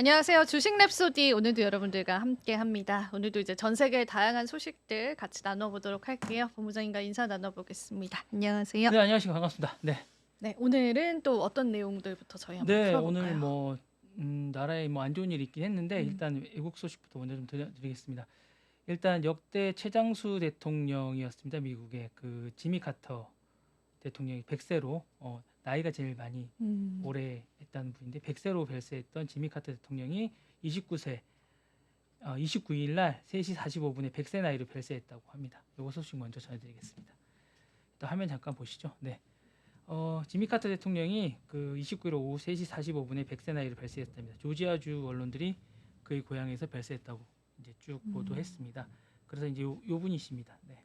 안녕하세요. 주식 랩소디 오늘도 여러분들과 함께합니다. 오늘도 이제 전 세계의 다양한 소식들 같이 나눠보도록 할게요. 본부장님과 인사 나눠보겠습니다. 안녕하세요. 네, 안녕하십니까. 반갑습니다. 네. 네, 오늘은 또 어떤 내용들부터 저희 한번 네, 오늘 풀어볼까요? 나라에 뭐 안 좋은 일이 있긴 했는데 음, 일단 외국 소식부터 먼저 좀 드리겠습니다. 일단 역대 최장수 대통령이었습니다. 미국의 그 지미 카터 대통령이 100세로 나이가 제일 많이 음, 오래 했다는 분인데 100세로 별세했던 지미 카터 대통령이 29세 29일 날 3시 45분에 100세 나이로 별세했다고 합니다. 요거 소식 먼저 전해드리겠습니다. 일단 화면 잠깐 보시죠. 네. 지미 카터 대통령이 그 29일 오후 3시 45분에 100세 나이를 별세했답니다. 조지아주 언론들이 그의 고향에서 별세했다고 이제 쭉 음, 보도했습니다. 그래서 이제 요 분이십니다. 네.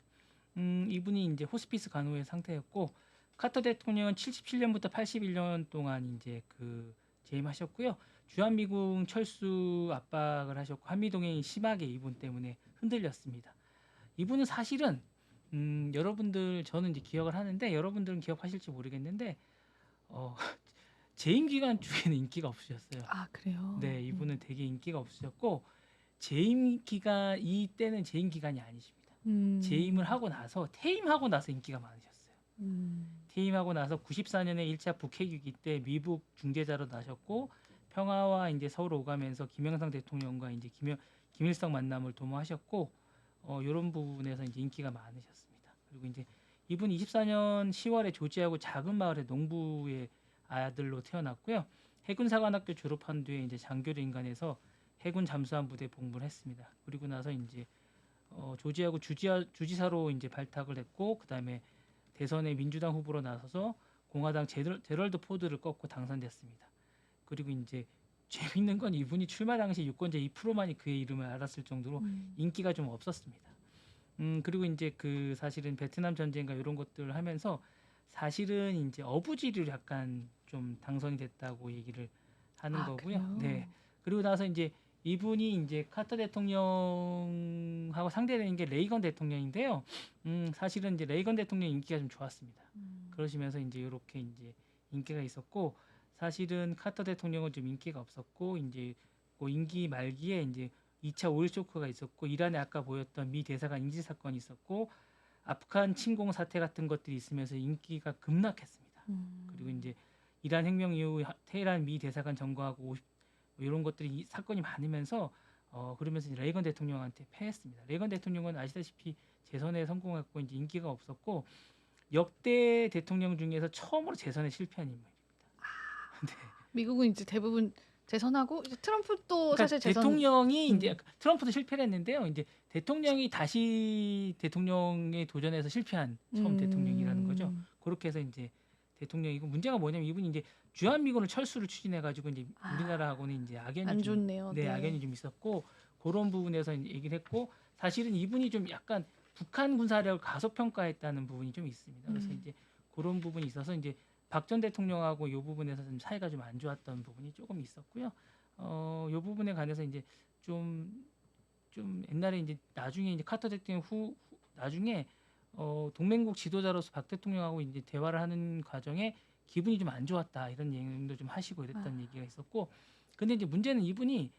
이분이 이제 호스피스 간호의 상태였고 카터 대통령은 77년부터 81년 동안 이제 그 재임하셨고요. 주한미군 철수 압박을 하셨고 한미 동맹이 심하게 이분 때문에 흔들렸습니다. 이분은 사실은 여러분들 저는 이제 기억을 하는데 여러분들은 기억하실지 모르겠는데 어, 재임 기간 중에는 인기가 없으셨어요. 아, 그래요? 네, 이분은 되게 인기가 없으셨고 재임 기간 이때는 재임 기간이 아니십니다. 재임을 음, 하고 나서 퇴임하고 나서 인기가 많으셨어요. 음, 퇴임하고 나서 94년에 1차 북핵위기 때 미국 중재자로 나셨고 평화와 이제 서울 오가면서 김영삼 대통령과 이제 김일성 만남을 도모하셨고 이런 부분에서 이제 인기가 많으셨습니다. 그리고 이제 이분 24년 10월에 조지아구 작은 마을의 농부의 아들로 태어났고요. 해군사관학교 졸업한 뒤에 이제 장교로 인간해서 해군 잠수함 부대에 복무를 했습니다. 그리고 나서 이제 조지아구 주지사로 이제 발탁을 했고 그다음에 대선에 민주당 후보로 나서서 공화당 제럴드 포드를 꺾고 당선됐습니다. 그리고 이제 재밌는 건 이분이 출마 당시 유권자 2%만이 그의 이름을 알았을 정도로 음. 인기가 좀 없었습니다. 그리고 이제 그 사실은 베트남 전쟁과 이런 것들을 하면서 사실은 이제 어부지리로 약간 좀 당선이 됐다고 얘기를 하는 아, 거고요. 네. 그래요? 그리고 나서 이제 이분이 이제 카터 대통령하고 상대되는 게 레이건 대통령인데요. 사실은 이제 레이건 대통령 인기가 좀 좋았습니다. 음, 그러시면서 이제 이렇게 이제 인기가 있었고 사실은 카터 대통령은 좀 인기가 없었고 이제 그 임기 말기에 이제 2차 오일 쇼크가 있었고 이란에 아까 보였던 미 대사관 인질 사건이 있었고 아프간 침공 사태 같은 것들이 있으면서 인기가 급락했습니다. 그리고 음. 이제 이란 혁명 이후 테헤란 미 대사관 점거하고 이런 것들이 사건이 많으면서 그러면서 이제 레이건 대통령한테 패했습니다. 레이건 대통령은 아시다시피 재선에 성공했고 이제 인기가 없었고 역대 대통령 중에서 처음으로 재선에 실패한 인물입니다. 네. 미국은 이제 대부분 재선하고 이제 트럼프도 그러니까 사실 재선, 대통령이 이제 음, 트럼프도 실패를 했는데요. 이제 대통령이 다시 대통령에 도전해서 실패한 처음 대통령이라는 거죠. 음, 그렇게 해서 이제 대통령이고 문제가 뭐냐면 이분이 이제 주한미군을 철수를 추진해 가지고 이제 아, 우리나라하고는 이제 안 좋네요. 악연이 네. 좀 있었고 그런 부분에서 이제 얘기를 했고 사실은 이분이 좀 약간 북한 군사력을 가소평가했다는 부분이 좀 있습니다. 그래서 음. 이제 그런 부분이 있어서 이제 박 전 대통령하고 이 부분에서 좀 사이가 좀 안 좋았던 부분이 조금 있었고요. 요 부분에 관해서 이제 좀, 좀 옛날에 이제 나중에 이제 카터 대통령 나중에 동맹국 지도자로서 박 대통령하고 이제 대화를 하는 과정에 기분이 좀 안 좋았다 이런 얘기도 좀 하시고 아, 이랬던 얘기가 있었고 근데 이제 문제는 이분이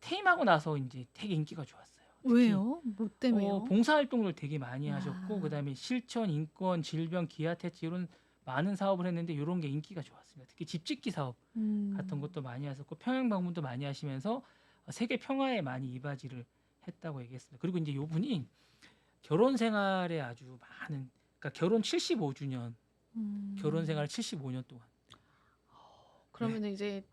퇴임하고 나서 이제 되게 인기가 좋았어요. 특히 왜요? 뭐 때문에요? 봉사활동을 되게 많이 하셨고 아, 그다음에 실천, 인권, 질병, 기아 퇴치 이런 많은 사업을 했는데 이런 게 인기가 좋았습니다. 특히 집짓기 사업 같은 음, 것도 많이 하셨고 평양 방문도 많이 하시면서 세계 평화에 많이 이바지를 했다고 얘기했습니다. 그리고 이제 요분이 결혼 생활에 아주 많은 그러니까 결혼 75주년 결혼 음. 생활 75년 동안 네. 그러면 이제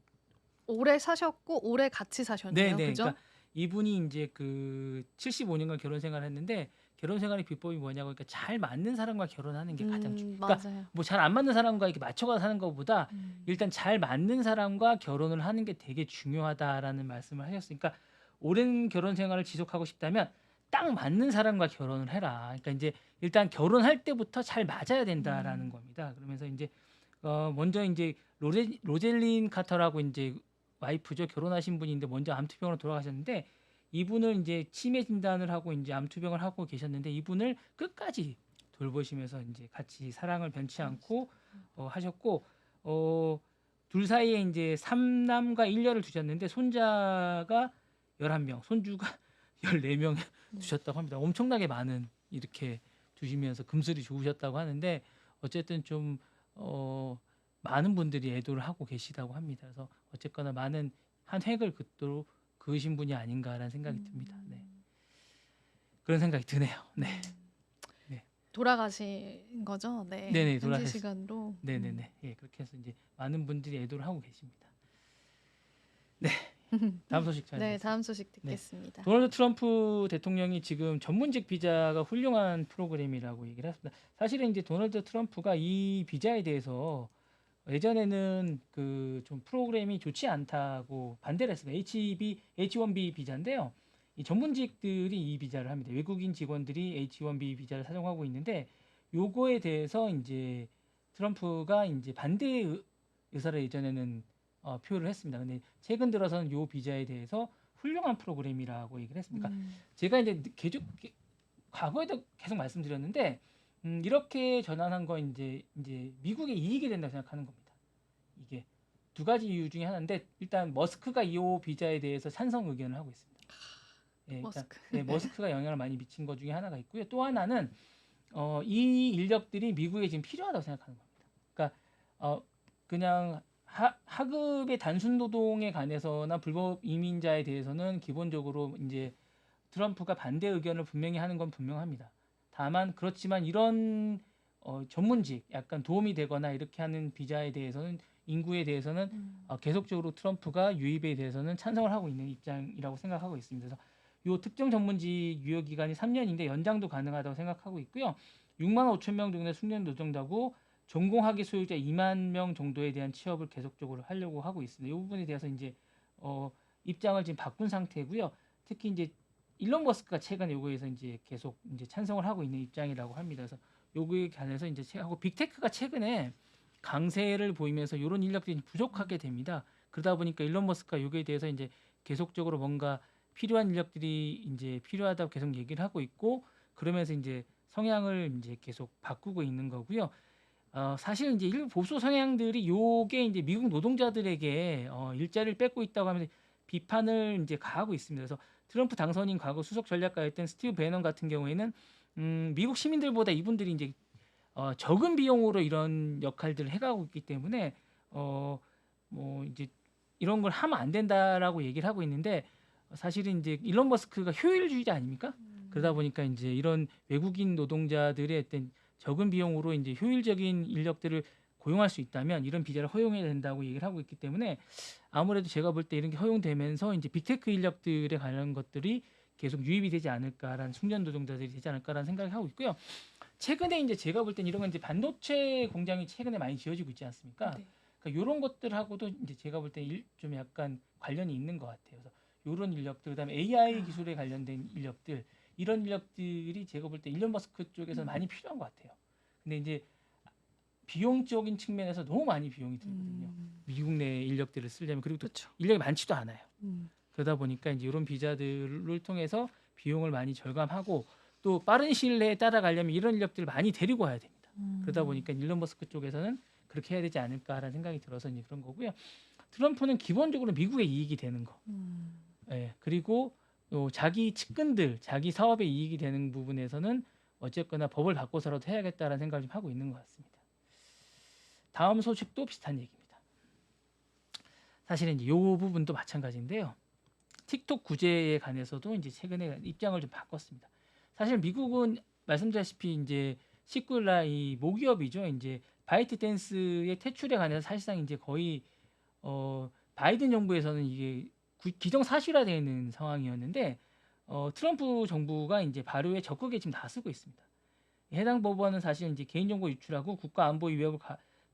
오래 사셨고 오래 같이 네, 사셨네요. 네. 그죠? 그러니까 이분이 이제 그 75년간 결혼 생활을 했는데 결혼 생활의 비법이 뭐냐고 그러니까 잘 맞는 사람과 결혼하는 게 가장 그러니까 맞아요. 뭐 잘 안 맞는 사람과 이렇게 맞춰가 사는 것보다 음, 일단 잘 맞는 사람과 결혼을 하는 게 되게 중요하다라는 말씀을 하셨으니까 오랜 결혼 생활을 지속하고 싶다면 딱 맞는 사람과 결혼을 해라. 그러니까 이제 일단 결혼할 때부터 잘 맞아야 된다라는 음, 겁니다. 그러면서 이제 먼저 이제 로젤린 카터라고 이제 와이프죠. 결혼하신 분인데 먼저 암투병으로 돌아가셨는데 이분을 이제 치매 진단을 하고 이제 암투병을 하고 계셨는데 이분을 끝까지 돌보시면서 이제 같이 사랑을 변치 않고 하셨고 어, 둘 사이에 이제 3남과 1녀를 두셨는데 손자가 11명, 손주가 14명 두셨다고 합니다. 엄청나게 많은 이렇게 두시면서 금슬이 좋으셨다고 하는데 어쨌든 좀 많은 분들이 애도를 하고 계시다고 합니다. 그래서 어쨌거나 많은 한 획을 긋도록 그으신 분이 아닌가라는 생각이 듭니다. 네. 그런 생각이 드네요. 네. 네. 돌아가신 거죠? 네. 네네, 현지 돌아가셨- 시간으로. 네네네. 예, 그렇게 해서 이제 많은 분들이 애도를 하고 계십니다. 다음 소식 잘 네, 듣겠습니다. 다음 소식 듣겠습니다. 도널드 트럼프 대통령이 지금 전문직 비자가 훌륭한 프로그램이라고 얘기를 했습니다. 사실은 이제 도널드 트럼프가 이 비자에 대해서 예전에는 그 좀 프로그램이 좋지 않다고 반대를 했습니다. H1B 비자인데요. 이 전문직들이 이 비자를 합니다. 외국인 직원들이 H1B 비자를 사용하고 있는데 요거에 대해서 이제 트럼프가 이제 반대 의사를 예전에는 표를 했습니다. 근데 최근 들어서는 요 비자에 대해서 훌륭한 프로그램이라고 얘기를 했습니다. 제가 이제 과거에도 계속 말씀드렸는데 이렇게 전환한 건 이제 미국의 이익이 된다고 생각하는 겁니다. 이게 두 가지 이유 중에 하나인데 일단 머스크가 이 비자에 대해서 찬성 의견을 하고 있습니다. 예, 일단 머스크. 머스크가 영향을 많이 미친 것 중에 하나가 있고요. 또 하나는 이 인력들이 미국에 지금 필요하다고 생각하는 겁니다. 그러니까 그냥 하급의 단순 노동에 관해서나 불법 이민자에 대해서는 기본적으로 이제 트럼프가 반대 의견을 분명히 하는 건 분명합니다. 다만 그렇지만 이런 전문직 약간 도움이 되거나 이렇게 하는 비자에 대해서는 인구에 대해서는 계속적으로 트럼프가 유입에 대해서는 찬성을 하고 있는 입장이라고 생각하고 있습니다. 그래서 이 특정 전문직 유효 기간이 3년인데 연장도 가능하다고 생각하고 있고요. 6만 5천 명 정도의 숙련 노동자고 전공학위 소유자 2만 명 정도에 대한 취업을 계속적으로 하려고 하고 있습니다. 이 부분에 대해서 이제 입장을 지금 바꾼 상태고요. 특히 이제 일론 머스크가 최근에 요거에서 이제 계속 이제 찬성을 하고 있는 입장이라고 합니다. 그래서 요거에 관해서 이제 하고 빅테크가 최근에 강세를 보이면서 이런 인력들이 부족하게 됩니다. 그러다 보니까 일론 머스크가 요거에 대해서 이제 계속적으로 뭔가 필요한 인력들이 이제 필요하다고 계속 얘기를 하고 있고 그러면서 이제 성향을 이제 계속 바꾸고 있는 거고요. 사실 이제 일부 보수 성향들이 요게 이제 미국 노동자들에게 일자리를 뺏고 있다고 하면서 비판을 이제 가하고 있습니다. 그래서 트럼프 당선인 과거 수석 전략가였던 스티브 배넌 같은 경우에는 미국 시민들보다 이분들이 이제 적은 비용으로 이런 역할들을 해가고 있기 때문에 뭐 이제 이런 걸 하면 안 된다라고 얘기를 하고 있는데 사실은 이제 일론 머스크가 효율주의자 아닙니까? 그러다 보니까 이제 이런 외국인 노동자들의 어떤 적은 비용으로 이제 효율적인 인력들을 고용할 수 있다면 이런 비자를 허용해야 된다고 얘기를 하고 있기 때문에 아무래도 제가 볼 때 이런 게 허용되면서 이제 빅테크 인력들에 관한 것들이 계속 유입이 되지 않을까라는 숙련 노동자들이 되지 않을까라는 생각을 하고 있고요. 최근에 이제 제가 볼 땐 이런 건 이제 반도체 공장이 최근에 많이 지어지고 있지 않습니까? 네. 그러니까 이런 것들하고도 이제 제가 볼 때 좀 약간 관련이 있는 것 같아요. 그래서 이런 인력들, 그다음에 AI 기술에 관련된 인력들, 이런 인력들이 제가 볼 때 일론 머스크 쪽에서 많이 필요한 것 같아요. 근데 이제 비용적인 측면에서 너무 많이 비용이 들거든요. 미국 내 인력들을 쓰려면 그리고 또 그렇죠. 인력이 많지도 않아요. 그러다 보니까 이제 이런 비자들을 통해서 비용을 많이 절감하고 또 빠른 시일 내에 따라가려면 이런 인력들을 많이 데리고 와야 됩니다. 그러다 보니까 일론 머스크 쪽에서는 그렇게 해야 되지 않을까라는 생각이 들어서 이제 그런 거고요. 트럼프는 기본적으로 미국의 이익이 되는 거. 예, 그리고 자기 측근들, 자기 사업에 이익이 되는 부분에서는 어쨌거나 법을 바꿔서라도 해야겠다라는 생각을 좀 하고 있는 것 같습니다. 다음 소식도 비슷한 얘기입니다. 사실은 이 부분도 마찬가지인데요. 틱톡 구제에 관해서도 이제 최근에 입장을 좀 바꿨습니다. 사실 미국은 말씀드렸다시피 이제 19일날 이 모기업이죠. 이제 바이트 댄스의 퇴출에 관해서 사실상 이제 거의 바이든 정부에서는 이게 기정사실화되어 있는 상황이었는데 트럼프 정부가 이제 발효에 적극에 지금 나서고 있습니다. 해당 법원은 사실 이제 개인정보 유출하고 국가안보 위협을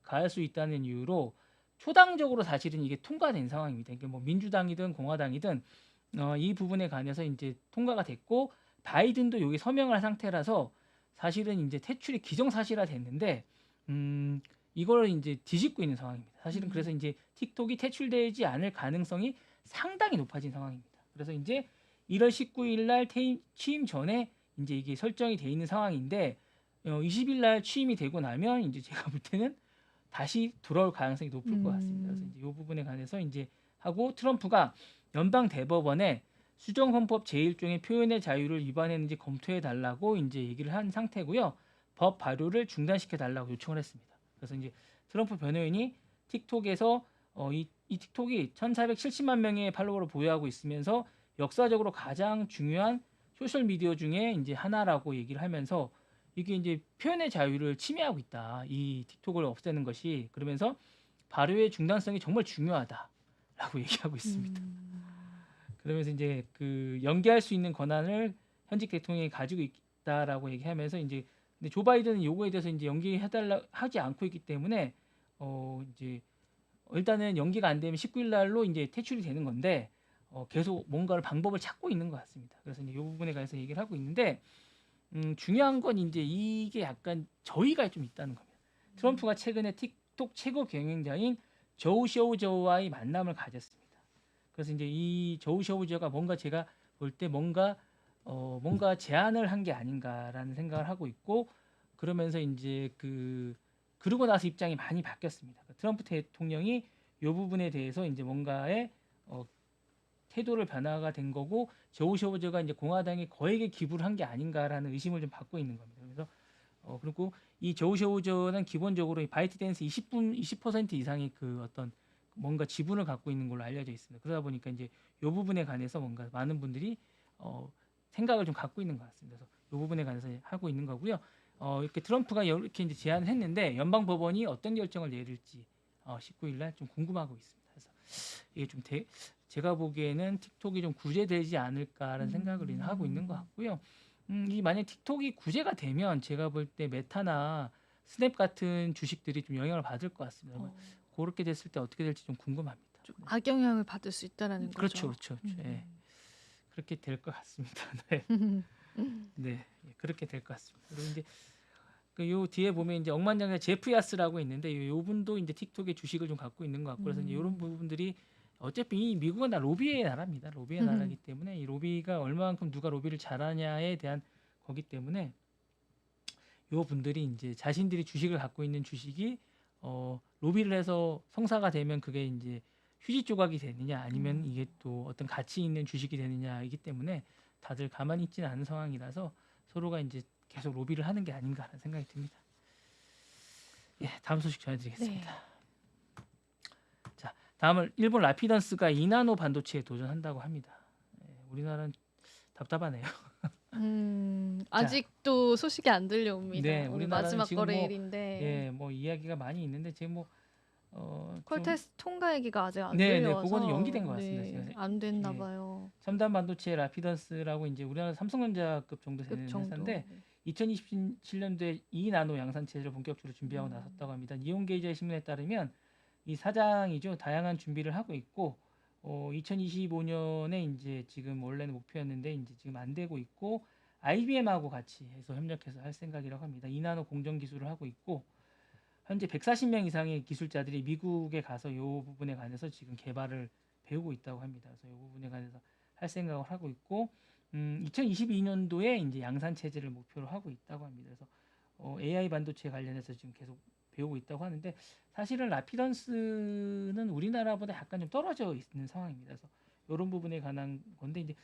가할 수 있다는 이유로 초당적으로 사실은 이게 통과된 상황입니다. 이게 뭐 민주당이든 공화당이든 이 부분에 관해서 이제 통과가 됐고 바이든도 여기 서명을 한 상태라서 사실은 이제 퇴출이 기정사실화 됐는데 이걸 이제 뒤집고 있는 상황입니다. 사실은 그래서 이제 틱톡이 퇴출되지 않을 가능성이 상당히 높아진 상황입니다. 그래서 이제 1월 19일 날 취임 전에 이제 이게 설정이 돼 있는 상황인데 20일 날 취임이 되고 나면 이제 제가 볼 때는 다시 돌아올 가능성이 높을 것 같습니다. 그래서 음. 이제 이 부분에 관해서 이제 하고 트럼프가 연방 대법원에 수정 헌법 제1조의 표현의 자유를 위반했는지 검토해 달라고 이제 얘기를 한 상태고요. 법 발효를 중단시켜 달라고 요청을 했습니다. 그래서 이제 트럼프 변호인이 틱톡에서 이 틱톡이 1,470만 명의 팔로워를 보유하고 있으면서 역사적으로 가장 중요한 소셜 미디어 중에 이제 하나라고 얘기를 하면서 이게 이제 표현의 자유를 침해하고 있다. 이 틱톡을 없애는 것이 그러면서 발효의 중단성이 정말 중요하다라고 얘기하고 있습니다. 음. 그러면서 이제 그 연기할 수 있는 권한을 현직 대통령이 가지고 있다라고 얘기하면서 이제 근데 조 바이든은 요거에 대해서 이제 연기해달라 하지 않고 있기 때문에 이제 일단은 연기가 안 되면 19일 날로 이제 퇴출이 되는 건데 계속 뭔가를 방법을 찾고 있는 것 같습니다. 그래서 이제 이 부분에 관해서 얘기를 하고 있는데 중요한 건 이제 이게 약간 저희가 좀 있다는 겁니다. 트럼프가 최근에 틱톡 최고 경영자인 조우 쇼우저와의 만남을 가졌습니다. 그래서 이제 이 조우 쇼우저가 뭔가 제가 볼 때 뭔가 제안을 한 게 아닌가라는 생각을 하고 있고 그러면서 이제 그러고 나서 입장이 많이 바뀌었습니다. 트럼프 대통령이 이 부분에 대해서 이제 뭔가의 어, 태도를 변화가 된 거고 조우 쇼우저가 이제 공화당에 거액의 기부를 한 게 아닌가라는 의심을 좀 받고 있는 겁니다. 그래서 그리고 이 조우 쇼우저는 기본적으로 이 바이트댄스 20% 이상의 그 어떤 뭔가 지분을 갖고 있는 걸로 알려져 있습니다. 그러다 보니까 이제 이 부분에 관해서 뭔가 많은 분들이 생각을 좀 갖고 있는 것 같습니다. 그래서 이 부분에 관해서 하고 있는 거고요. 이렇게 트럼프가 이렇게 이제 제안을 했는데 연방 법원이 어떤 결정을 내릴지 19일 날 좀 궁금하고 있습니다. 그래서 이게 좀 제가 보기에는 틱톡이 좀 구제되지 않을까라는 생각을 하고 있는 것 같고요. 이 만약 틱톡이 구제가 되면 제가 볼 때 메타나 스냅 같은 주식들이 좀 영향을 받을 것 같습니다. 어. 그렇게 됐을 때 어떻게 될지 좀 궁금합니다. 좀 악영향을 받을 수 있다라는 그렇죠, 거죠. 그렇죠, 그렇죠. 예, 그렇게 될 것 같습니다. 네, 음. 네, 예, 그렇게 될 것 같습니다. 그리고 이제 요 뒤에 보면 이제 억만장자 제프 야스라고 있는데 요 분도 이제 틱톡의 주식을 좀 갖고 있는 것 같고 그래서 이제 이런 부분들이 어차피 이 미국은 다 로비의 나라입니다. 로비의 나라이기 때문에 이 로비가 얼마만큼 누가 로비를 잘하냐에 대한 거기 때문에 요 분들이 이제 자신들이 주식을 갖고 있는 주식이 로비를 해서 성사가 되면 그게 이제 휴지 조각이 되느냐 아니면 이게 또 어떤 가치 있는 주식이 되느냐이기 때문에 다들 가만히 있지는 않은 상황이라서 서로가 이제 계속 로비를 하는 게 아닌가라는 생각이 듭니다. 예, 다음 소식 네. 전해드리겠습니다. 자, 다음은 일본 라피던스가 2나노 반도체에 도전한다고 합니다. 예, 우리나라는 답답하네요. 아직도 소식이 안 들려옵니다. 네, 오늘 우리나라는 마지막 지금 거래일인데 뭐 이야기가 많이 있는데 지금 좀 콜테스트 통과 얘기가 아직 안 네, 그거는 들려와서 연기된 것 같습니다. 네, 안 됐나 예, 봐요. 첨단 반도체 라피던스라고 이제 우리나라 삼성전자급 정도 급 되는 정도. 회사인데 네. 2027년도에 2나노 양산 체제를 본격적으로 준비하고 나섰다고 합니다. 이온게이저 신문에 따르면 이 사장이죠. 다양한 준비를 하고 있고 2025년에 이제 지금 원래는 목표였는데 이제 지금 안 되고 있고 IBM하고 같이 해서 협력해서 할 생각이라고 합니다. 2나노 공정 기술을 하고 있고 현재 140명 이상의 기술자들이 미국에 가서 이 부분에 관해서 지금 개발을 배우고 있다고 합니다. 그래서 이 부분에 관해서 할 생각을 하고 있고 2022년도에 이제 양산 체제를 목표로 하고 있다고 합니다. 그래서 AI 반도체 관련해서 지금 계속 배우고 있다고 하는데 사실은 라피던스는 우리나라보다 약간 좀 떨어져 있는 상황입니다. 그래서 이런 부분에 관한 건데 이제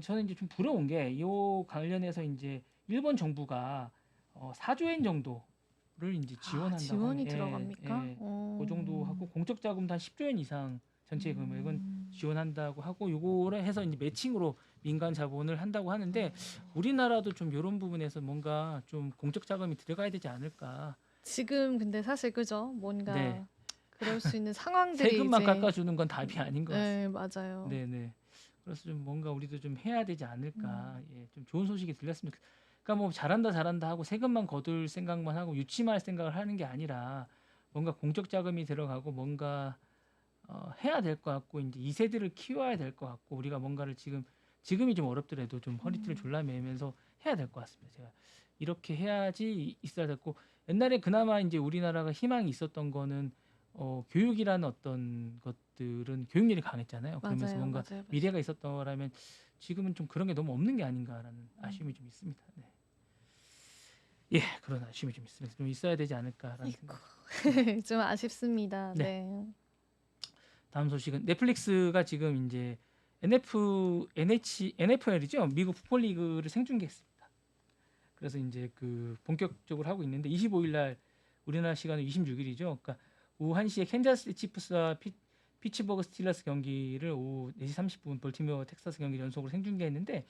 저는 이제 좀 부러운 게 이 관련해서 이제 일본 정부가 4조 엔 정도를 이제 지원한다고 지원이 합니다. 들어갑니까? 그 정도 하고 공적 자금도 한 10조 엔 이상 전체 금액은 지원한다고 하고 요거를 해서 이제 매칭으로 민간 자본을 한다고 하는데 우리나라도 좀 이런 부분에서 뭔가 좀 공적 자금이 들어가야 되지 않을까. 지금 근데 사실 그죠? 뭔가 네. 그럴 수 있는 상황들이 세금만 이제 깎아주는 건 답이 아닌 것 같습니다. 네, 맞아요. 네네. 그래서 좀 뭔가 우리도 좀 해야 되지 않을까. 예, 좀 좋은 소식이 들렸습니다. 그러니까 뭐 잘한다 하고 세금만 거둘 생각만 하고 유치할 생각을 하는 게 아니라 뭔가 공적 자금이 들어가고 뭔가 해야 될 것 같고 이제 이 세대를 키워야 될 것 같고 우리가 뭔가를 지금이 좀 어렵더라도 좀 허리띠를 졸라매면서 해야 될 것 같습니다. 제가 이렇게 해야지 있어야 됐고 옛날에 그나마 이제 우리나라가 희망이 있었던 거는 교육이라는 어떤 것들은 교육열이 강했잖아요. 그러면서 맞아요, 뭔가 맞아요, 맞아요. 미래가 있었더라면 지금은 좀 그런 게 너무 없는 게 아닌가라는 아쉬움이 좀 있습니다. 네. 예, 그런 아쉬움이 좀 있습니다. 좀 있어야 되지 않을까라는 아이고. 생각. 좀 아쉽습니다. 네. 네. 다음 소식은 넷플릭스가 지금 이제 NFL이죠. 미국 풋볼 리그를 생중계했습니다. 그래서 이제 그 본격적으로 하고 있는데 25일 날 우리나라 시간으로 26일이죠. 그러니까 오후 1시에 캔자스 치프스와 피츠버그 스틸러스 경기를 오후 4시 30분 벌티모어 텍사스 경기 연속으로 생중계했는데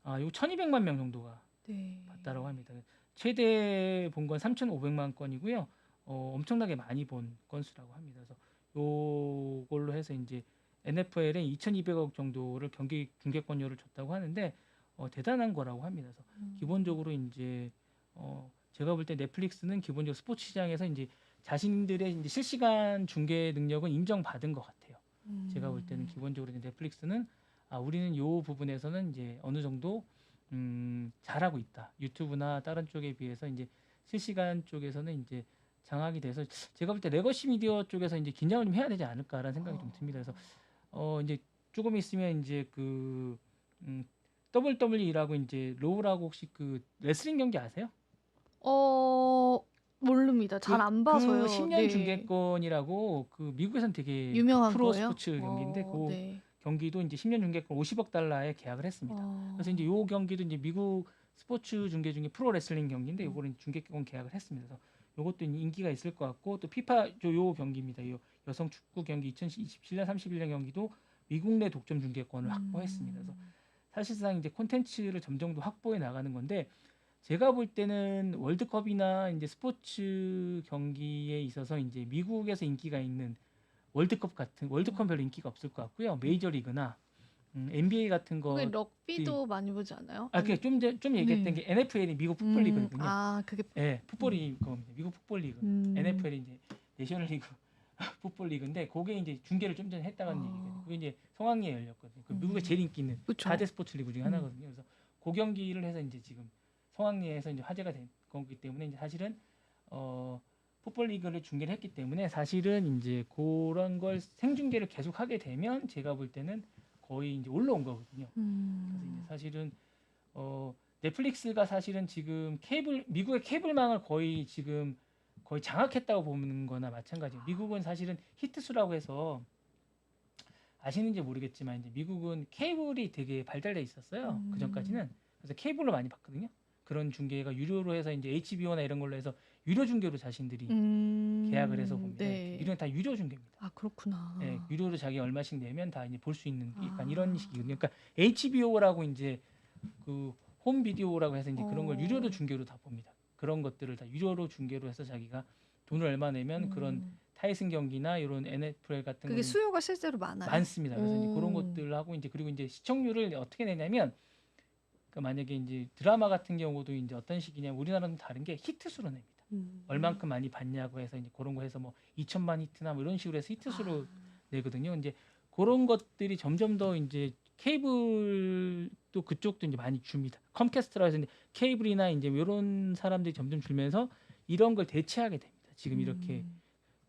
요 1200만 명 정도가 네. 봤다라고 합니다. 최대 본 건 3,500만 건이고요. 엄청나게 많이 본 건수라고 합니다. 그래서 요걸로 해서 이제 NFL에 2,200억 정도를 경기 중계권료를 줬다고 하는데 대단한 거라고 합니다. 그래서 기본적으로 이제 제가 볼 때 넷플릭스는 기본적으로 스포츠 시장에서 이제 자신들의 이제 실시간 중계 능력은 인정받은 것 같아요. 제가 볼 때는 기본적으로 이제 넷플릭스는 우리는 요 부분에서는 이제 어느 정도 잘하고 있다. 유튜브나 다른 쪽에 비해서 이제 실시간 쪽에서는 이제 장악이 돼서 제가 볼 때 레거시 미디어 쪽에서 이제 긴장을 좀 해야 되지 않을까라는 생각이 좀 듭니다. 그래서 이제 조금 있으면 이제 그 WWE라고 이제 로우라고 혹시 그 레슬링 경기 아세요? 모릅니다. 잘 안 봐서요. 그 10년 네. 중계권이라고 그 미국에서는 되게 유명한 프로 거예요? 스포츠 경기인데 그 네. 경기도 이제 10년 중계권 50억 달러에 계약을 했습니다. 그래서 이제 요 경기도 이제 미국 스포츠 중계 중에 프로 레슬링 경기인데 요거는 중계권 계약을 했습니다. 그래서 요것도 인기가 있을 것 같고 또 피파 요 경기입니다. 요 여성 축구 경기 2027년 31년 경기도 미국 내 독점 중계권을 확보했습니다. 그래서 사실상 이제 콘텐츠를 점점 더 확보해 나가는 건데 제가 볼 때는 월드컵이나 이제 스포츠 경기에 있어서 이제 미국에서 인기가 있는 월드컵은 별로 인기가 없을 것 같고요. 메이저리그나 NBA 같은 거기 거 락비도 많이 보지 않아요? 그게 좀 얘기했던 네. 게 NFL이 미국 풋볼 리그거든요. 그게 예, 풋볼이 그겁니다. 미국 풋볼 리그. NFL이 이제 내셔널리그 풋볼 리그인데 그게 이제 중계를 좀 전에 했다는 얘기거든요. 그게 이제 성황리에 열렸거든요. 그 미국에 제일 인기 있는 그쵸. 4대 스포츠 리그 중에 하나거든요. 그래서 그 경기를 해서 이제 지금 성황리에서 이제 화제가 된 거기 때문에 이제 사실은 풋볼 리그를 중계를 했기 때문에 사실은 이제 그런 걸 생중계를 계속 하게 되면 제가 볼 때는 거의 이제 올라온 거거든요. 그래서 이제 사실은 넷플릭스가 사실은 지금 미국의 케이블망을 거의 장악했다고 보는 거나 마찬가지예요. 미국은 사실은 히트수라고 해서 아시는지 모르겠지만 이제 미국은 케이블이 되게 발달돼 있었어요. 그 전까지는. 그래서 케이블로 많이 봤거든요. 그런 중계가 유료로 해서 이제 HBO나 이런 걸로 해서 유료 중계로 자신들이 계약을 해서 봅니다. 네. 이런 다 유료 중계입니다. 그렇구나. 네, 유료로 자기 얼마씩 내면 다 이제 볼 수 있는 약간 이런 식이거든요. 그러니까 HBO라고 이제 그 홈 비디오라고 해서 이제 그런 걸 유료로 중계로 다 봅니다. 그런 것들을 다 유료로 중계로 해서 자기가 돈을 얼마 내면 그런 타이슨 경기나 이런 NFL 같은 그게 수요가 실제로 많아요? 많습니다. 그래서 이제 그런 것들 하고 이제 그리고 이제 시청률을 어떻게 내냐면 만약에 이제 드라마 같은 경우도 이제 어떤 식이냐면 우리나라는 다른 게 히트수로 냅니다. 얼만큼 많이 봤냐고 해서 이제 그런 거 해서 뭐 2천만 히트나 뭐 이런 식으로 해서 히트수로 내거든요. 이제 그런 것들이 점점 더 이제 케이블도 그쪽도 이제 많이 줍니다. 컴캐스트라 해서 이제 케이블이나 이제 이런 사람들이 점점 줄면서 이런 걸 대체하게 됩니다. 지금 이렇게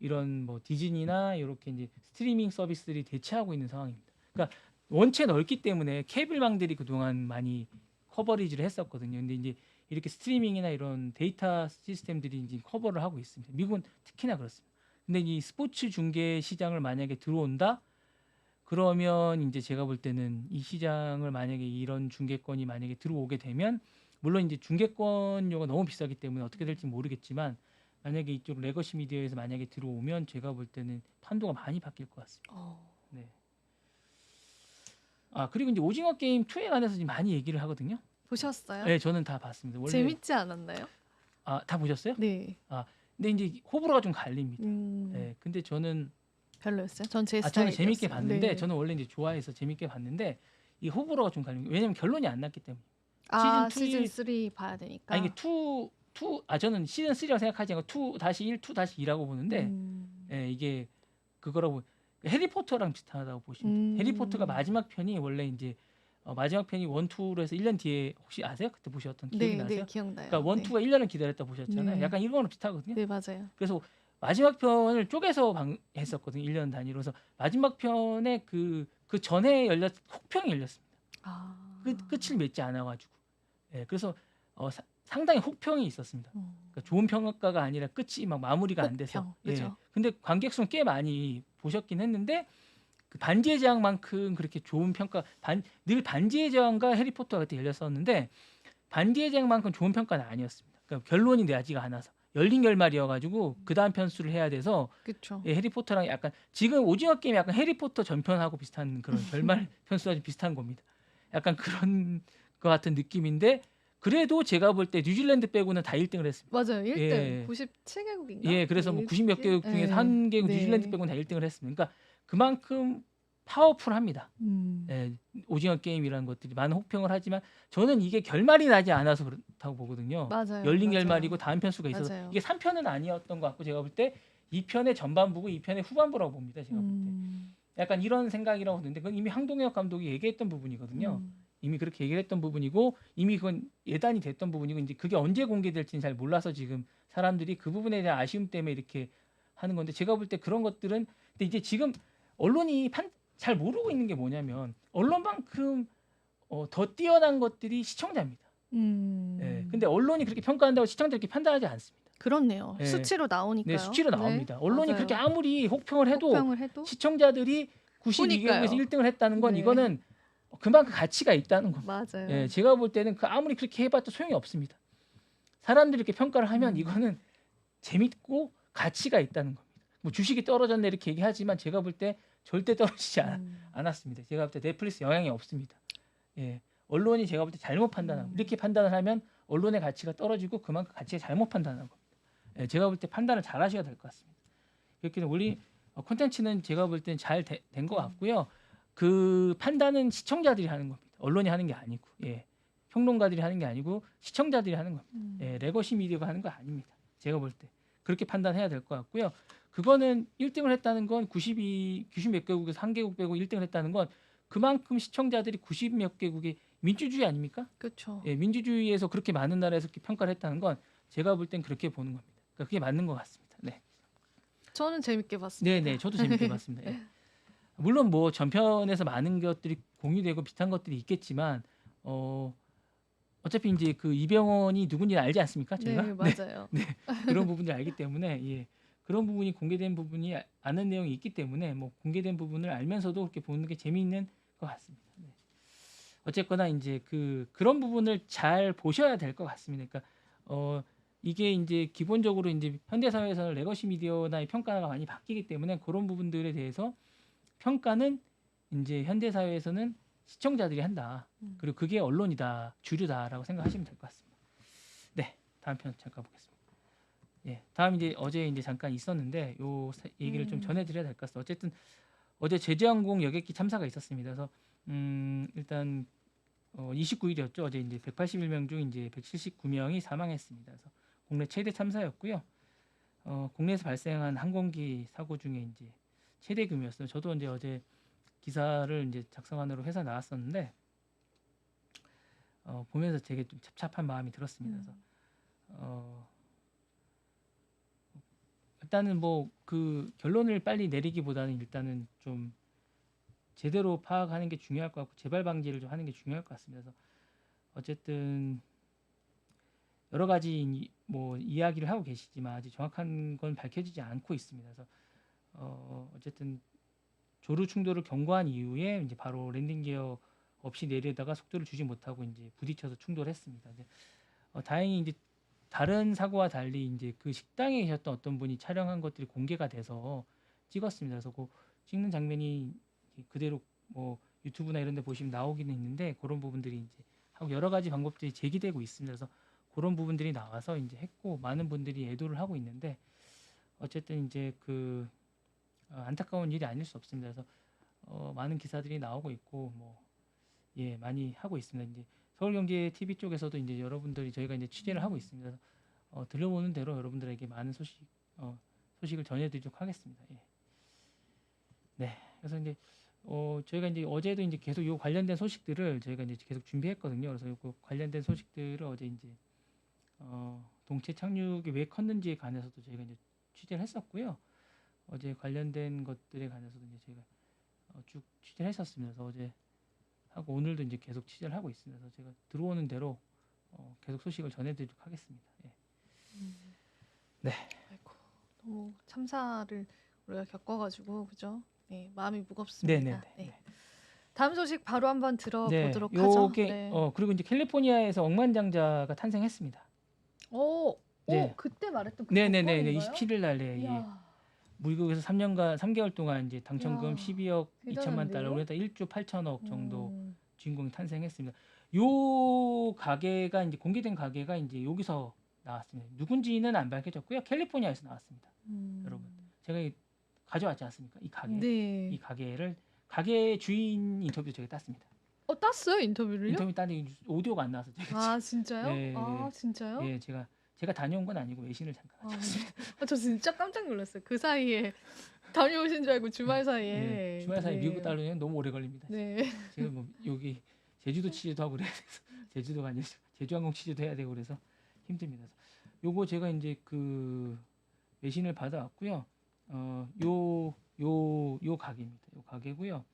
이런 뭐 디즈니나 이렇게 이제 스트리밍 서비스들이 대체하고 있는 상황입니다. 그러니까 원체 넓기 때문에 케이블망들이 그동안 많이 커버리지를 했었거든요. 근데 이제 이렇게 스트리밍이나 이런 데이터 시스템들이 이제 커버를 하고 있습니다. 미국은 특히나 그렇습니다. 근데 이 스포츠 중계 시장을 만약에 들어온다? 그러면 이제 제가 볼 때는 이 시장을 만약에 이런 중계권이 만약에 들어오게 되면 물론 이제 중계권료가 너무 비싸기 때문에 어떻게 될지 모르겠지만 만약에 이쪽 레거시 미디어에서 만약에 들어오면 제가 볼 때는 판도가 많이 바뀔 것 같습니다. 네. 그리고 이제 오징어 게임 2에 관해서 지금 많이 얘기를 하거든요. 보셨어요? 네, 저는 다 봤습니다. 원래 재밌지 않았나요? 다 보셨어요? 네. 근데 이제 호불호가 좀 갈립니다. 네, 근데 저는 별로였어요? 전 제 저는 스타일이었어요. 재밌게 봤는데 네. 저는 원래 이제 좋아해서 재밌게 봤는데 이 호불호가 좀 갈립니다. 왜냐면 결론이 안 났기 때문에. 시즌 3 봐야 되니까. 이게 저는 시즌 3라고 생각하지 않고 2-1, 2-2라고 보는데 이게 그거라고 해리포터랑 비슷하다고 보시면 돼요. 해리포터가 마지막 편이 원래 이제 마지막 편이 1, 2로 해서 1년 뒤에 혹시 아세요? 그때 보셨던 기억이 나세요? 네, 기억나요. 그러니까 1, 2가 1년을 기다렸다 보셨잖아요. 네. 약간 이거랑 비슷하거든요. 네, 맞아요. 그래서 마지막 편을 쪼개서 했었거든요. 1년 단위로. 그래서 마지막 편에 그 전에 혹평이 열렸습니다. 끝을 맺지 않아가지고. 그래서 상당히 혹평이 있었습니다. 음. 그러니까 좋은 평가가 아니라 끝이 막 마무리가 안 돼서. 혹평, 그죠? 근데 관객 수는 꽤 많이 보셨긴 했는데 그 반지의 제왕만큼 그렇게 좋은 평가 늘 반지의 제왕과 해리포터가 그때 열렸었는데 반지의 제왕만큼 좋은 평가는 아니었습니다. 그러니까 결론이 나지가 않아서 열린 결말이어가지고 그 다음 편수를 해야 돼서 그쵸. 해리포터랑 약간 지금 오징어 게임이 약간 해리포터 전편하고 비슷한 그런 결말 편수가 좀 비슷한 겁니다. 약간 그런 것 같은 느낌인데 그래도 제가 볼 때 뉴질랜드 빼고는 다 1등을 했습니다. 맞아요. 1등. 예. 97개국인가? 예, 그래서 뭐 90 몇 개국 중에서 한 개국 뉴질랜드 빼고는 다 1등을 했습니다. 그러니까 그만큼 파워풀합니다. 음. 예, 오징어 게임이라는 것들이 많은 혹평을 하지만 저는 이게 결말이 나지 않아서 그렇다고 보거든요. 맞아요. 열린 맞아요. 결말이고 다음 편수가 있어서 맞아요. 이게 3편은 아니었던 것 같고 제가 볼 때 2편의 전반부고 2편의 후반부라고 봅니다. 제가 볼 때. 음. 약간 이런 생각이라고 보는데 그건 이미 황동혁 감독이 얘기했던 부분이거든요. 음. 이미 그렇게 얘기했던 부분이고 이미 그건 예단이 됐던 부분이고 이제 그게 언제 공개될지는 잘 몰라서 지금 사람들이 그 부분에 대한 아쉬움 때문에 이렇게 하는 건데 제가 볼 때 그런 것들은 근데 이제 지금 언론이 잘 모르고 있는 게 뭐냐면 언론만큼 더 뛰어난 것들이 시청자입니다. 예. 근데 언론이 그렇게 평가한다고 시청자들이 판단하지 않습니다. 그렇네요. 예. 수치로 네, 나오니까요. 수치로 나옵니다. 언론이 맞아요. 그렇게 아무리 혹평을 해도 혹평을 해도 시청자들이 92개국에서 보니까요. 1등을 했다는 건 네. 이거는 그만큼 가치가 있다는 겁니다. 맞아요. 예, 제가 볼 때는 그 아무리 그렇게 해봤자 소용이 없습니다. 사람들이 이렇게 평가를 하면 이거는 재밌고 가치가 있다는 겁니다. 뭐 주식이 떨어졌네 이렇게 얘기하지만 제가 볼 때 절대 떨어지지 않았습니다. 제가 볼 때 넷플릭스 영향이 없습니다. 예, 언론이 제가 볼 때 잘못 판단하고 이렇게 판단을 하면 언론의 가치가 떨어지고 그만큼 가치가 잘못 판단하는 겁니다. 예, 제가 볼 때 판단을 잘 하셔야 될 것 같습니다. 그렇게 우리 콘텐츠는 제가 볼 때는 잘 된 것 같고요. 그 판단은 시청자들이 하는 겁니다. 언론이 하는 게 아니고, 예, 평론가들이 하는 게 아니고 시청자들이 하는 겁니다. 예, 레거시 미디어가 하는 거 아닙니다. 제가 볼 때 그렇게 판단해야 될 것 같고요. 그거는 1등을 했다는 건 90 몇 개국에서 한 개국 빼고 1등을 했다는 건 그만큼 시청자들이 90 몇 개국의 민주주의 아닙니까? 그렇죠. 예, 민주주의에서 그렇게 많은 나라에서 그렇게 평가를 했다는 건 제가 볼 땐 그렇게 보는 겁니다. 그러니까 그게 맞는 것 같습니다. 네. 저는 재밌게 봤습니다. 네, 저도 재밌게 봤습니다. 예. 물론 뭐 전편에서 많은 것들이 공유되고 비슷한 것들이 있겠지만 어차피 이제 그 이병헌이 누군지 알지 않습니까? 저희가 네, 맞아요. 그런 부분을 알기 때문에 예, 그런 부분이 공개된 부분이 아는 내용이 있기 때문에 뭐 공개된 부분을 알면서도 그렇게 보는 게 재미있는 것 같습니다. 네. 어쨌거나 이제 그런 부분을 잘 보셔야 될 것 같습니다. 그러니까 이게 이제 기본적으로 이제 현대 사회에서는 레거시 미디어나 평가가 많이 바뀌기 때문에 그런 부분들에 대해서 평가는 이제 현대 사회에서는 시청자들이 한다. 그리고 그게 언론이다, 주류다라고 생각하시면 될 것 같습니다. 네, 다음 편 잠깐 보겠습니다. 예, 다음 이제 어제 이제 잠깐 있었는데 요 얘기를 좀 전해드려야 될 것 같습니다. 어쨌든 어제 제주항공 여객기 참사가 있었습니다. 그래서 일단 29일이었죠. 어제 이제 181명 중 이제 179명이 사망했습니다. 그래서 국내 최대 참사였고요. 국내에서 발생한 항공기 사고 중에 이제 최대 규모였어요. 저도 이제 어제 기사를 이제 작성하느라 회사 나왔었는데 보면서 되게 좀 찹찹한 마음이 들었습니다. 그래서 일단은 뭐 그 결론을 빨리 내리기보다는 일단은 좀 제대로 파악하는 게 중요할 것 같고 재발 방지를 좀 하는 게 중요할 것 같습니다. 그래서 어쨌든 여러 가지 뭐 이야기를 하고 계시지만 아직 정확한 건 밝혀지지 않고 있습니다. 그래서 어쨌든 조류 충돌을 경고한 이후에 이제 바로 랜딩 기어 없이 내리다가 속도를 주지 못하고 이제 부딪혀서 충돌했습니다. 이제 다행히 이제 다른 사고와 달리 이제 그 식당에 계셨던 어떤 분이 촬영한 것들이 공개가 돼서 찍었습니다. 그래서 그 찍는 장면이 그대로 뭐 유튜브나 이런 데 보시면 나오기는 있는데 그런 부분들이 이제 하고 여러 가지 방법들이 제기되고 있습니다. 그래서 그런 부분들이 나와서 이제 했고 많은 분들이 애도를 하고 있는데 어쨌든 이제 안타까운 일이 아닐 수 없습니다. 그래서 많은 기사들이 나오고 있고 뭐 예, 많이 하고 있습니다. 이제 서울경제 TV 쪽에서도 이제 여러분들이 저희가 이제 취재를 하고 있습니다. 그래서 들려오는 대로 여러분들에게 많은 소식을 전해드리도록 하겠습니다. 예. 네, 그래서 이제 저희가 이제 어제도 이제 계속 요 관련된 소식들을 저희가 이제 계속 준비했거든요. 그래서 그 관련된 소식들을 어제 이제 동체 착륙이 왜 컸는지에 관해서도 저희가 이제 취재를 했었고요. 어제 관련된 것들에 관해서도 이제 저희가 쭉 취재를 했었습니다. 그래서 어제 하고 오늘도 이제 계속 취재를 하고 있습니다. 그래서 제가 들어오는 대로 계속 소식을 전해드리도록 하겠습니다. 예. 아이고, 너무 참사를 우리가 겪어가지고 그죠? 네, 마음이 무겁습니다. 네네네. 네. 다음 소식 바로 한번 네, 들어보도록 하죠. 요게 네. 그리고 이제 캘리포니아에서 억만장자가 탄생했습니다. 오, 네. 그때 말했던 그 네네네. 복권인가요? 27일 날에 예. 이야, 미국에서 3개월 동안 이제 당첨금 이야, 12억 2천만 달러, 대단한데요? 그러니까 1조 8천억 정도 음, 주인공이 탄생했습니다. 요 가게가 이제 공개된 가게가 이제 여기서 나왔습니다. 누군지는 안 밝혀졌고요. 캘리포니아에서 나왔습니다. 여러분, 제가 가져왔지 않습니까? 이 가게, 네. 이 가게를 가게 주인 인터뷰 제가 땄습니다. 땄어요 인터뷰를요? 인터뷰 땄는데 오디오가 안 나와서 제가 아 진짜요? 예, 아 진짜요? 예, 제가 다녀온 건 아니고 외신을 잠깐 가져왔습니다. 저 진짜 깜짝 놀랐어요. 그 사이에 다녀오신 줄 알고 주말 예, 사이에. 주말 사이 네. 미국 따르면 너무 오래 걸립니다. 네. 지금 뭐 여기 제주도 취재도 하고 그래야 돼서 제주도가 아니라 제주항공 취재도 해야 되고 그래서 힘듭니다. 요거 제가 이제 그 외신을 받아왔고요. 요 가게입니다. 요 가게고요.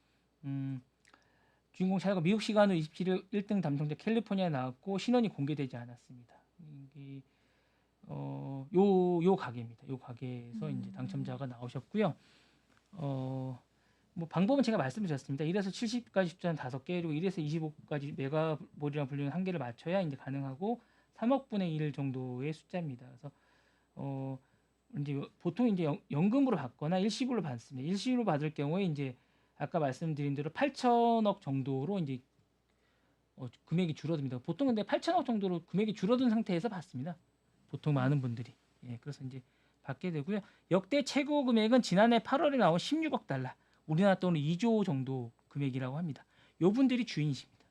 주인공 차가 미국 시간으로 27일 1등 당첨자 캘리포니아에 나왔고 신원이 공개되지 않았습니다. 이게 요 가게입니다. 요 가게에서 이제 당첨자가 나오셨고요. 뭐 방법은 제가 말씀드렸습니다. 1에서 70까지 숫자는 5개, 그리고 1에서 25까지 메가볼이라 불리는 한 개를 맞춰야 이제 가능하고 3억 분의 1 정도의 숫자입니다. 그래서 이제 보통 이제 연금으로 받거나 일시불로 받습니다. 일시불로 받을 경우에 이제 아까 말씀드린 대로 8천억 정도로 이제 금액이 줄어듭니다. 보통 근데 8천억 정도로 금액이 줄어든 상태에서 받습니다. 보통 많은 분들이. 예, 그래서 이제 받게 되고요. 역대 최고 금액은 지난해 8월에 나온 16억 달러. 우리나라 돈으로 2조 정도 금액이라고 합니다. 요 분들이 주인이십니다.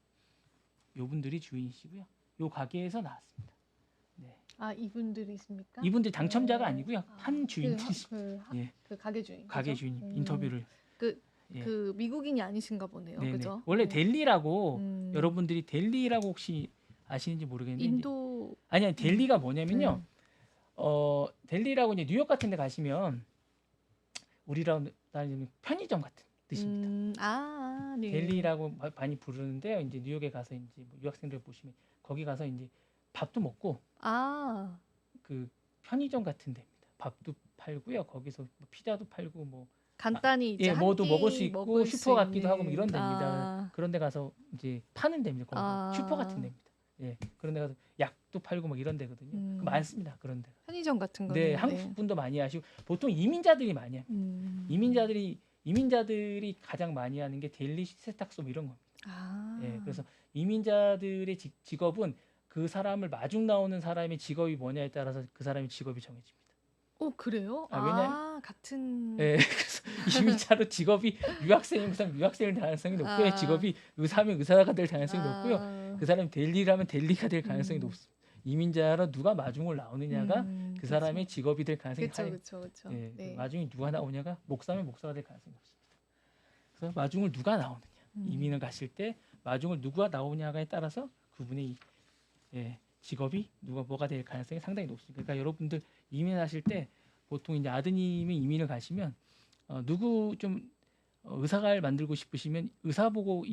요 분들이 주인이시고요. 요 가게에서 나왔습니다. 네. 이분들이십니까? 이분들 당첨자가 아니고요. 한 주인들이 예. 그 가게 주인. 가게 그죠? 주인 인터뷰를 예. 그 미국인이 아니신가 보네요. 네네. 그죠? 원래 델리라고 여러분들이 여러분들이 델리라고 혹시 아시는지 모르겠는데 인도 아니 델리가 뭐냐면요. 델리라고 이제 뉴욕 같은 데 가시면 우리랑 따지면 편의점 같은 뜻입니다. 네. 델리라고 많이 부르는데요. 이제 뉴욕에 가서 이제 뭐 유학생들 보시면 거기 가서 이제 밥도 먹고 그 편의점 같은 데입니다. 밥도 팔고요. 거기서 뭐 피자도 팔고 뭐 간단히 이제 예, 한 뭐도 끼 먹을 수 있고 먹을 슈퍼 수 같기도 하고 뭐 있는. 이런 데입니다. 그런 데 가서 이제 파는 데입니다. 거기 슈퍼 같은 데입니다. 예, 그런 데 가서 약도 팔고 뭐 이런 데거든요. 많습니다. 그런 데. 편의점 같은 거. 네, 한국 분도 많이 하시고 보통 이민자들이 많이 합니다. 이민자들이 가장 많이 하는 게 델리 세탁소 뭐 이런 겁니다. 예, 그래서 이민자들의 직업은 그 사람을 마중 나오는 사람의 직업이 뭐냐에 따라서 그 사람의 직업이 정해집니다. 그래요? 같은. 예, 그래서 이민자로 직업이 유학생이면 유학생일 가능성이 높고요. 직업이 의사면 의사가 될 가능성이 높고요. 그 사람이 델리라면 델리가 될 가능성이 높습니다. 이민자로 누가 마중을 나오느냐가 그 사람의 직업이 될 가능성이 그렇죠. 예, 네. 마중이 누가 나오냐가 목사면 목사가 될 가능성이 높습니다. 그래서 마중을 누가 나오느냐, 이민을 가실 때 마중을 누가 나오냐에 따라서 그분의 직업이 뭐가 될 가능성이 상당히 높습니다. 그러니까 여러분들 이민하실 때 보통 이제 아드님이 이민을 가시면 누구 좀 의사갈 만들고 싶으시면 의사 보고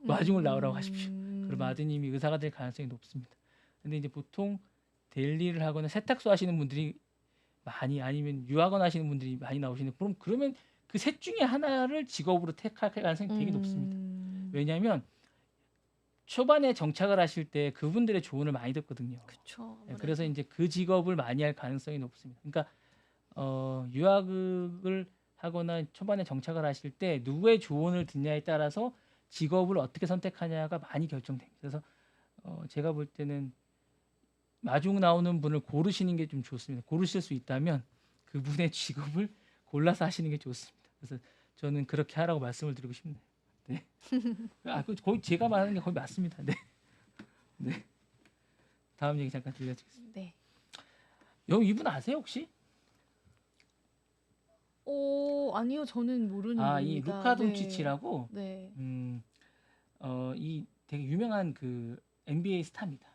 마중을 나오라고 하십시오. 그럼 아드님이 의사가 될 가능성이 높습니다. 근데 이제 보통 델리를 하거나 세탁소 하시는 분들이 많이 아니면 유학원 하시는 분들이 많이 나오시는데 그러면 그 셋 중에 하나를 직업으로 택할 가능성이 되게 높습니다. 왜냐하면 초반에 정착을 하실 때 그분들의 조언을 많이 듣거든요. 그렇죠. 그래서 이제 그 직업을 많이 할 가능성이 높습니다. 그러니까 유학을 하거나 초반에 정착을 하실 때 누구의 조언을 듣냐에 따라서 직업을 어떻게 선택하냐가 많이 결정됩니다. 그래서 제가 볼 때는 마중 나오는 분을 고르시는 게 좀 좋습니다. 고르실 수 있다면 그분의 직업을 골라서 하시는 게 좋습니다. 그래서 저는 그렇게 하라고 말씀을 드리고 싶네요. 네. 거의 제가 말하는 게 거의 맞습니다. 네. 네. 다음 얘기 잠깐 들려드리겠습니다. 네. 이분 아세요 혹시? 아니요, 저는 모르는 이 분입니다. 루카 돈치치라고 네. 이 되게 유명한 그 NBA 스타입니다.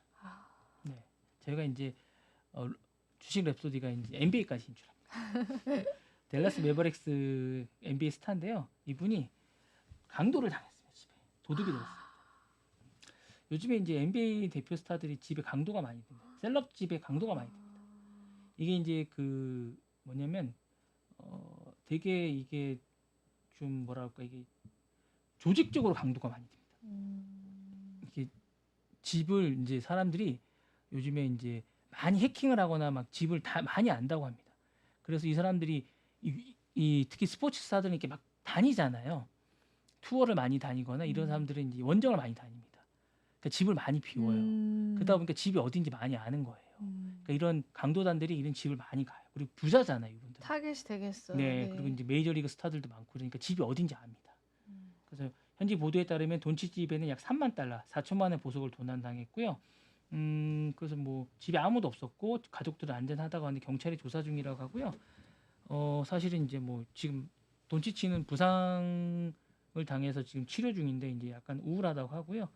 네. 저희가 이제 주식 랩소디가 이제 NBA까지 진출합니다. 댈러스 매버릭스 NBA 스타인데요. 이분이 강도를 당했어요. 집에 도둑이 됐어요. 요즘에 이제 NBA 대표 스타들이 집에 강도가 많이 듭니다. 셀럽 집에 강도가 많이 듭니다. 이게 이제 그 뭐냐면 되게 이게 좀 뭐랄까 이게 조직적으로 강도가 많이 듭니다. 이게 집을 이제 사람들이 요즘에 이제 많이 해킹을 하거나 막 집을 다 많이 안다고 합니다. 그래서 이 사람들이 이 특히 스포츠 스타들은 이렇게 막 다니잖아요. 투어를 많이 다니거나 이런 사람들은 이제 원정을 많이 다닙니다. 그러니까 집을 많이 비워요. 그러다 보니까 집이 어딘지 많이 아는 거예요. 그러니까 이런 강도단들이 이런 집을 많이 가요. 그리고 부자잖아요, 이분들. 타겟이 되겠어요. 네, 그리고 이제 메이저리그 스타들도 많고 그러니까 집이 어딘지 압니다. 그래서 현지 보도에 따르면 돈치치 집에는 약 3만 달러, 4천만 원의 보석을 도난당했고요. 그래서 뭐 집에 아무도 없었고 가족들은 안전하다고 하는데 경찰이 조사 중이라고 하고요. 사실은 이제 뭐 지금 돈치치는 부상을 당해서 지금 치료 중인데 이제 약간 우울하다고 하고요.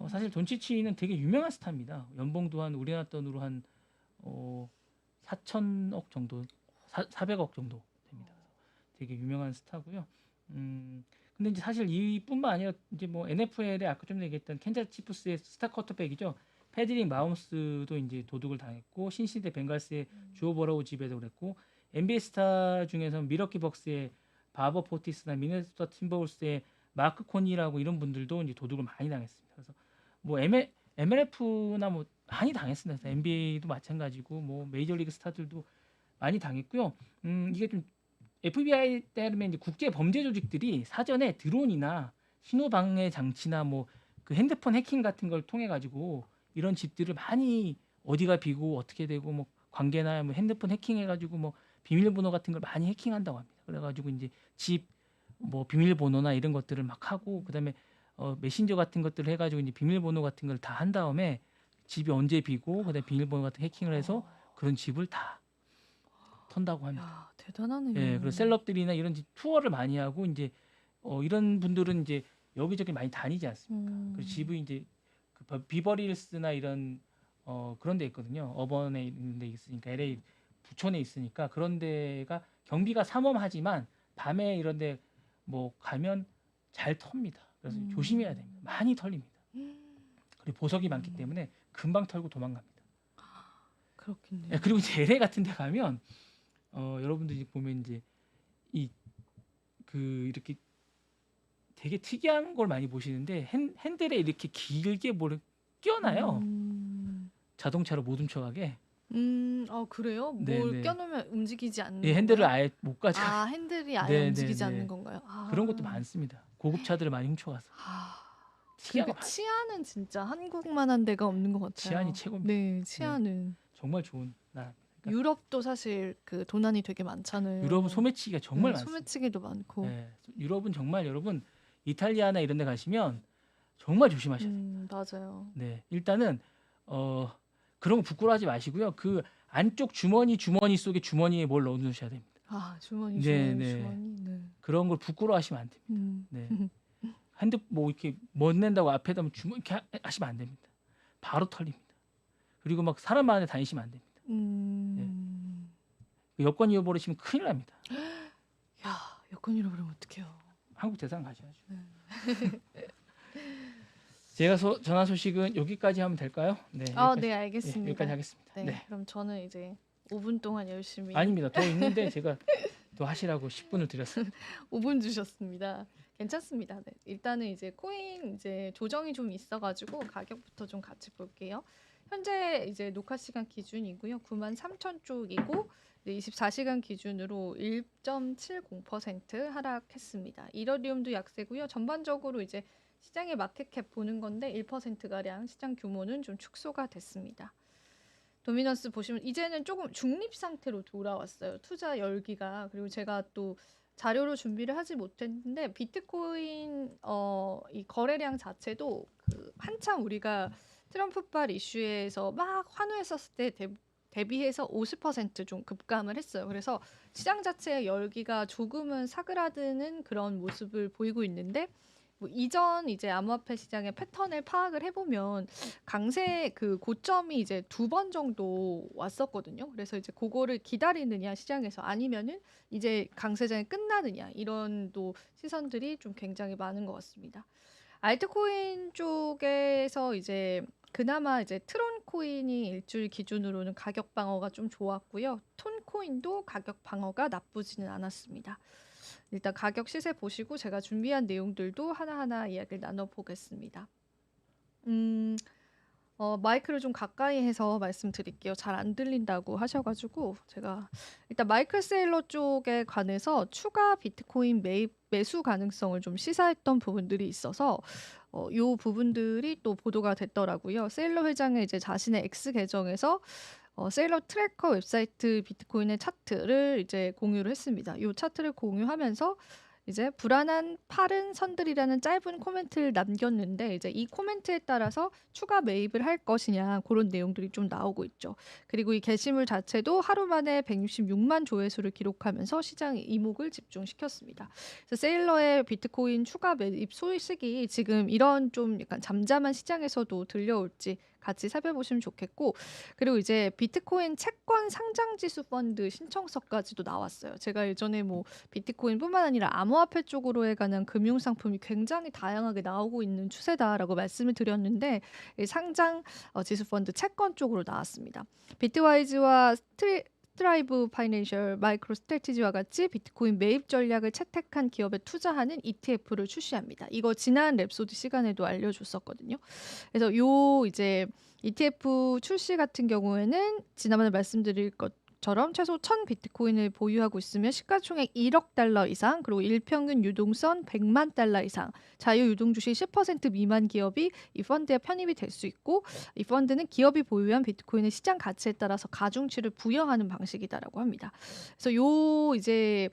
사실 돈치치는 되게 유명한 스타입니다. 연봉도 한 우리나라 돈으로 한 4천억 정도, 400억 정도 됩니다. 되게 유명한 스타고요. 근데 이제 사실 이뿐만 아니라 이제 뭐 NFL에 아까 좀 얘기했던 캔자스 치프스의 스타 쿼터백이죠. 패드릭 마홈스도 이제 도둑을 당했고 신시대 벵갈스의 주어 버러우 집에도 그랬고 NBA 스타 중에서 미러키 벅스의 바버 포티스나 미네소타 팀버울스의 마크 코니라고 이런 분들도 이제 도둑을 많이 당했습니다. 그래서 뭐 MLF나 뭐 많이 당했습니다. NBA도 마찬가지고 뭐 메이저리그 스타들도 많이 당했고요. 이게 좀 FBI 때문에 이제 국제 범죄 조직들이 사전에 드론이나 신호 방해 장치나 뭐 그 핸드폰 해킹 같은 걸 통해 가지고 이런 집들을 많이 어디가 비고 어떻게 되고 뭐 관계나 뭐 핸드폰 해킹해 가지고 뭐 비밀번호 같은 걸 많이 해킹한다고 합니다. 그래 가지고 이제 집 뭐 비밀번호나 이런 것들을 막 하고 그다음에 메신저 같은 것들을 해 가지고 이제 비밀번호 같은 걸 다 한 다음에 집이 언제 비고 그다음에 비밀번호 같은 해킹을 해서 그런 집을 다 턴다고 합니다. 야, 대단하네요. 예, 그리고 셀럽들이나 이런 투어를 많이 하고 이제 이런 분들은 이제 여기저기 많이 다니지 않습니까? 그리고 집이 이제 그 비버리힐스나 이런 그런 데 있거든요. 어번에 있는 데 있으니까 LA 부촌에 있으니까 그런 데가 경비가 삼엄하지만 밤에 이런 데 뭐 가면 잘 텁니다. 그래서 조심해야 됩니다. 많이 털립니다. 그리고 보석이 많기 때문에 금방 털고 도망갑니다. 그렇겠네요. 예, 그리고 이제 LA 같은 데 가면 여러분들이 보면 이제 이 그 이렇게 되게 특이한 걸 많이 보시는데 핸들에 이렇게 길게 뭐를 끼워놔요. 자동차로 못 훔쳐가게. 그래요? 네, 뭘 네. 껴놓으면 움직이지 않는 예, 핸들을 건가요? 아예 못 가져가. 아, 핸들이 아예 네, 네, 움직이지 네. 않는 건가요? 그런 것도 많습니다. 고급 차들을 많이 훔쳐가서. 특이한 거 그리고 많아요. 치안은 진짜 한국만한 데가 없는 것 같아요. 치안이 최고입니다. 네, 치안은. 정말 좋은 나라입니다. 그러니까 유럽도 사실 그 도난이 되게 많잖아요. 유럽은 소매치기가 정말 네, 많습니다. 소매치기도 많고. 네, 유럽은 정말 여러분 이탈리아나 이런 데 가시면 정말 조심하셔야 돼요. 맞아요. 네, 일단은 그런 거 부끄러워하지 마시고요. 그 안쪽 주머니 속에 주머니에 뭘 넣어두셔야 됩니다. 아, 주머니, 네, 주머니, 네. 주머니. 네. 그런 걸 부끄러워하시면 안 됩니다. 네. 핸드 뭐 이렇게 못 낸다고 앞에다 주머니 이렇게 하시면 안 됩니다. 바로 털립니다. 그리고 막 사람 많은 데 다니시면 안 됩니다. 여권 잃어버리시면 큰일 납니다. 야, 여권 잃어버리면 어떡해요? 한국 대사관 가셔야죠. 제가 전한 소식은 여기까지 하면 될까요? 네. 네, 알겠습니다. 여기까지 하겠습니다. 네, 네. 그럼 저는 이제 5분 동안 열심히 아닙니다. 더 있는데 제가 더 하시라고 10분을 드렸어요. 5분 주셨습니다. 괜찮습니다. 네. 일단은 이제 코인 이제 조정이 좀 있어가지고 가격부터 좀 같이 볼게요. 현재 이제 녹화 시간 기준이고요. 93,000 쪽이고 24시간 기준으로 1.70% 하락했습니다. 이더리움도 약세고요. 전반적으로 이제 시장의 마켓캡 보는 건데 1%가량 시장 규모는 좀 축소가 됐습니다. 도미넌스 보시면 이제는 조금 중립 상태로 돌아왔어요. 투자 열기가. 그리고 제가 또 자료로 준비를 하지 못했는데 비트코인 이 거래량 자체도 그 한참 우리가 트럼프발 이슈에서 막 환호했었을 때 대비해서 50% 좀 급감을 했어요. 그래서 시장 자체의 열기가 조금은 사그라드는 그런 모습을 보이고 있는데 뭐 이전 이제 암호화폐 시장의 패턴을 파악을 해보면 강세 그 고점이 이제 2번 정도 왔었거든요. 그래서 이제 그거를 기다리느냐 시장에서 아니면은 이제 강세장이 끝나느냐 이런 또 시선들이 좀 굉장히 많은 것 같습니다. 알트코인 쪽에서 이제 그나마 이제 트론 코인이 일주일 기준으로는 가격 방어가 좀 좋았고요. 톤 코인도 가격 방어가 나쁘지는 않았습니다. 일단 가격 시세 보시고 제가 준비한 내용들도 하나하나 이야기를 나눠보겠습니다. 음, 마이크를 좀 가까이 해서 말씀드릴게요. 잘 안 들린다고 하셔가지고 제가 일단 마이클 세일러 쪽에 관해서 추가 비트코인 매입 매수 가능성을 좀 시사했던 부분들이 있어서 요 부분들이 또 보도가 됐더라고요. 세일러 회장이 이제 자신의 X 계정에서 세일러 트래커 웹사이트 비트코인의 차트를 이제 공유를 했습니다. 요 차트를 공유하면서 이제 불안한 파른 선들이라는 짧은 코멘트를 남겼는데 이제 이 코멘트에 따라서 추가 매입을 할 것이냐 그런 내용들이 좀 나오고 있죠. 그리고 이 게시물 자체도 하루 만에 166만 조회수를 기록하면서 시장의 이목을 집중시켰습니다. 그래서 세일러의 비트코인 추가 매입 소식이 지금 이런 좀 약간 잠잠한 시장에서도 들려올지 같이 살펴보시면 좋겠고 그리고 이제 비트코인 채권 상장지수 펀드 신청서까지도 나왔어요. 제가 예전에 뭐 비트코인뿐만 아니라 암호화폐 쪽으로에 관한 금융 상품이 굉장히 다양하게 나오고 있는 추세다라고 말씀을 드렸는데 이 상장 지수 펀드 채권 쪽으로 나왔습니다. 비트와이즈와 스트라이브 파이낸셜, 마이크로 스트래티지와 같이 비트코인 매입 전략을 채택한 기업에 투자하는 ETF를 출시합니다. 이거 지난 랩소디 시간에도 알려줬었거든요. 그래서 요 이제 ETF 출시 같은 경우에는 지난번에 말씀드릴 것처럼 최소 1000 비트코인을 보유하고 있으면 시가총액 1억 달러 이상 그리고 일평균 유동성 100만 달러 이상 자유 유동 주식 10% 미만 기업이 이 펀드에 편입이 될 수 있고 이 펀드는 기업이 보유한 비트코인의 시장 가치에 따라서 가중치를 부여하는 방식이다라고 합니다. 그래서 요 이제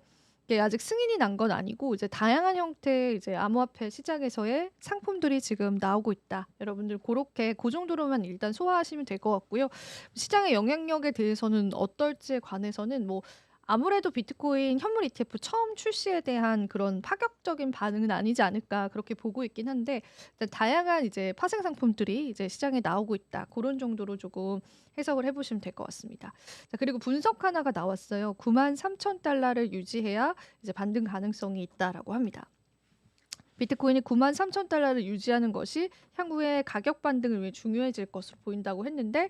이게 아직 승인이 난 건 아니고 이제 다양한 형태의 이제 암호화폐 시장에서의 상품들이 지금 나오고 있다. 여러분들 그렇게 그 정도로만 일단 소화하시면 될 것 같고요. 시장의 영향력에 대해서는 어떨지에 관해서는 뭐 아무래도 비트코인 현물 ETF 처음 출시에 대한 그런 파격적인 반응은 아니지 않을까 그렇게 보고 있긴 한데 일단 다양한 이제 파생 상품들이 이제 시장에 나오고 있다. 그런 정도로 조금 해석을 해보시면 될 것 같습니다. 자, 그리고 분석 하나가 나왔어요. 93,000달러를 유지해야 이제 반등 가능성이 있다라고 합니다. 비트코인이 93,000달러를 유지하는 것이 향후에 가격 반등을 위해 중요해질 것으로 보인다고 했는데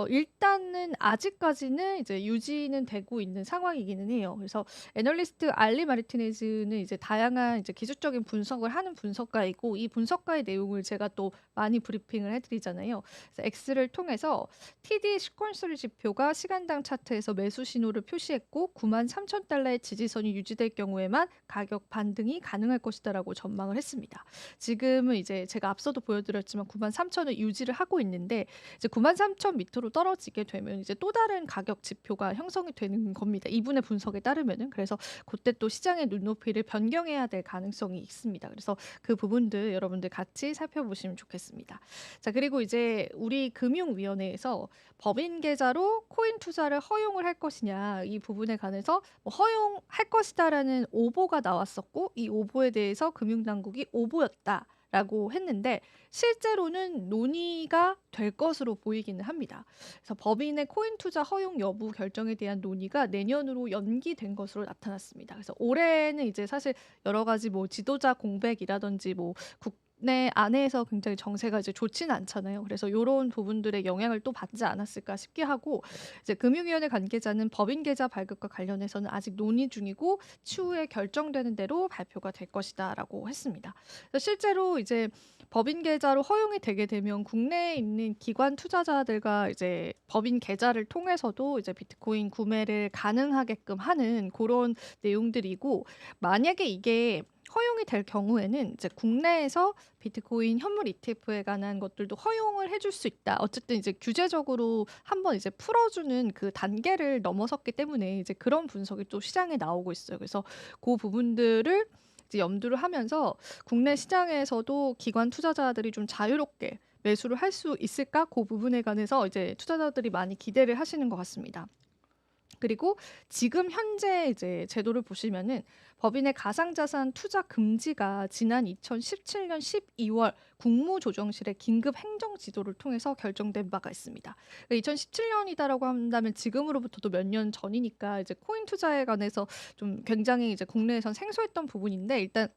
일단은 아직까지는 이제 유지는 되고 있는 상황이기는 해요. 그래서 애널리스트 알리 마르티네즈는 이제 다양한 이제 기술적인 분석을 하는 분석가이고 이 분석가의 내용을 제가 또 많이 브리핑을 해드리잖아요. 그래서 X를 통해서 TD 시퀀셜 지표가 시간당 차트에서 매수 신호를 표시했고 93,000달러의 지지선이 유지될 경우에만 가격 반등이 가능할 것이다라고 전망을 했습니다. 지금은 이제 제가 앞서도 보여드렸지만 93,000을 유지를 하고 있는데 이제 93,000 밑으로 떨어지게 되면 이제 또 다른 가격 지표가 형성이 되는 겁니다. 이분의 분석에 따르면은 그래서 그때 또 시장의 눈높이를 변경해야 될 가능성이 있습니다. 그래서 그 부분들 여러분들 같이 살펴보시면 좋겠습니다. 자, 그리고 이제 우리 금융위원회에서 법인 계좌로 코인 투자를 허용을 할 것이냐 이 부분에 관해서 뭐 허용할 것이다라는 오보가 나왔었고 이 오보에 대해서 금융당국이 오보였다라고 했는데 실제로는 논의가 될 것으로 보이기는 합니다. 그래서 법인의 코인 투자 허용 여부 결정에 대한 논의가 내년으로 연기된 것으로 나타났습니다. 그래서 올해는 이제 사실 여러 가지 뭐 지도자 공백이라든지 뭐 국내 안에서 굉장히 정세가 이제 좋지는 않잖아요. 그래서 이런 부분들의 영향을 또 받지 않았을까 싶게 하고 이제 금융위원회 관계자는 법인 계좌 발급과 관련해서는 아직 논의 중이고 추후에 결정되는 대로 발표가 될 것이다라고 했습니다. 그래서 실제로 이제 법인 계좌로 허용이 되게 되면 국내에 있는 기관 투자자들과 이제 법인 계좌를 통해서도 이제 비트코인 구매를 가능하게끔 하는 그런 내용들이고 만약에 이게 허용이 될 경우에는 이제 국내에서 비트코인 현물 ETF에 관한 것들도 허용을 해줄 수 있다. 어쨌든 이제 규제적으로 한번 이제 풀어주는 그 단계를 넘어섰기 때문에 이제 그런 분석이 또 시장에 나오고 있어요. 그래서 그 부분들을 이제 염두를 하면서 국내 시장에서도 기관 투자자들이 좀 자유롭게 매수를 할 수 있을까? 그 부분에 관해서 이제 투자자들이 많이 기대를 하시는 것 같습니다. 그리고 지금 현재 이제 제도를 보시면은 법인의 가상자산 투자 금지가 지난 2017년 12월 국무조정실의 긴급 행정 지도를 통해서 결정된 바가 있습니다. 2017년이다라고 한다면 지금으로부터도 몇 년 전이니까 이제 코인 투자에 관해서 좀 굉장히 이제 국내에선 생소했던 부분인데 일단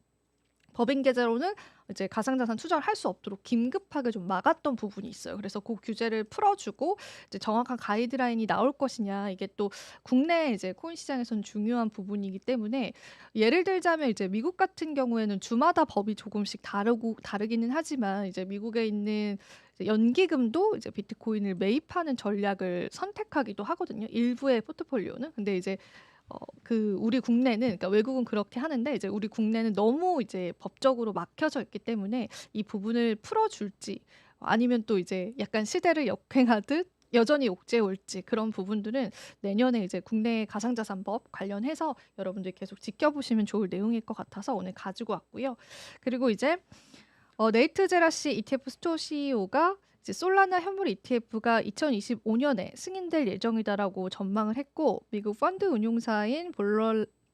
법인 계좌로는 이제 가상자산 투자를 할 수 없도록 긴급하게 좀 막았던 부분이 있어요. 그래서 그 규제를 풀어주고 이제 정확한 가이드라인이 나올 것이냐 이게 또 국내 이제 코인 시장에서는 중요한 부분이기 때문에 예를 들자면 이제 미국 같은 경우에는 주마다 법이 조금씩 다르기는 하지만 이제 미국에 있는 이제 연기금도 이제 비트코인을 매입하는 전략을 선택하기도 하거든요. 일부의 포트폴리오는. 근데 이제 우리 국내는 그러니까 외국은 그렇게 하는데 이제 우리 국내는 너무 이제 법적으로 막혀져 있기 때문에 이 부분을 풀어줄지 아니면 또 이제 약간 시대를 역행하듯 여전히 옥죄어 올지 그런 부분들은 내년에 이제 국내 가상자산법 관련해서 여러분들이 계속 지켜보시면 좋을 내용일 것 같아서 오늘 가지고 왔고요. 그리고 이제 네이트 제라시 ETF 스토어 CEO가 이제 솔라나 현물 ETF가 2025년에 승인될 예정이다라고 전망을 했고 미국 펀드 운용사인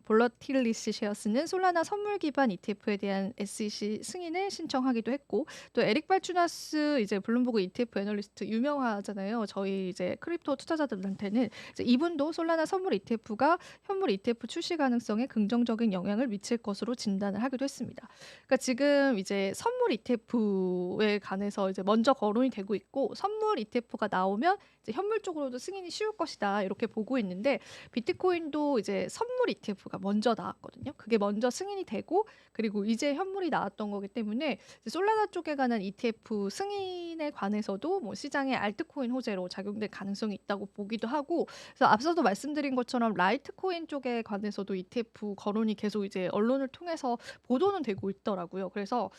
볼러틸리시 쉐어스는 솔라나 선물 기반 ETF에 대한 SEC 승인을 신청하기도 했고 또 에릭 발추나스 이제 블룸버그 ETF 애널리스트 유명하잖아요. 저희 이제 크립토 투자자들한테는 이제 이분도 솔라나 선물 ETF가 현물 ETF 출시 가능성에 긍정적인 영향을 미칠 것으로 진단을 하기도 했습니다. 그러니까 지금 이제 선물 ETF에 관해서 이제 먼저 거론이 되고 있고 선물 ETF가 나오면 이제 현물 쪽으로도 승인이 쉬울 것이다 이렇게 보고 있는데 비트코인도 이제 선물 ETF가 먼저 나왔거든요. 그게 먼저 승인이 되고 그리고 이제 현물이 나왔던 거기 때문에 이제 솔라나 쪽에 관한 ETF 승인에 관해서도 뭐 시장의 알트코인 호재로 작용될 가능성이 있다고 보기도 하고 그래서 앞서도 말씀드린 것처럼 라이트코인 쪽에 관해서도 ETF 거론이 계속 이제 언론을 통해서 보도는 되고 있더라고요. 그래서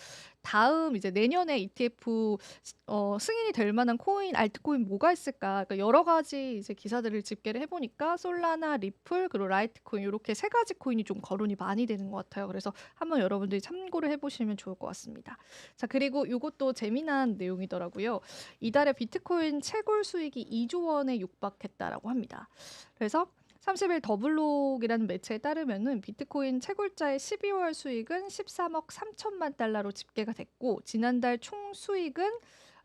다음 이제 내년에 ETF 승인이 될 만한 코인, 알트코인 뭐가 있을까? 그러니까 여러 가지 이제 기사들을 집계를 해보니까 솔라나, 리플, 그리고 라이트코인 이렇게 세 가지 코인이 좀 거론이 많이 되는 것 같아요. 그래서 한번 여러분들이 참고를 해보시면 좋을 것 같습니다. 자, 그리고 이것도 재미난 내용이더라고요. 이달에 비트코인 채굴 수익이 2조 원에 육박했다라고 합니다. 그래서 30일 더블록이라는 매체에 따르면은 비트코인 채굴자의 12월 수익은 13억 3천만 달러로 집계가 됐고 지난달 총 수익은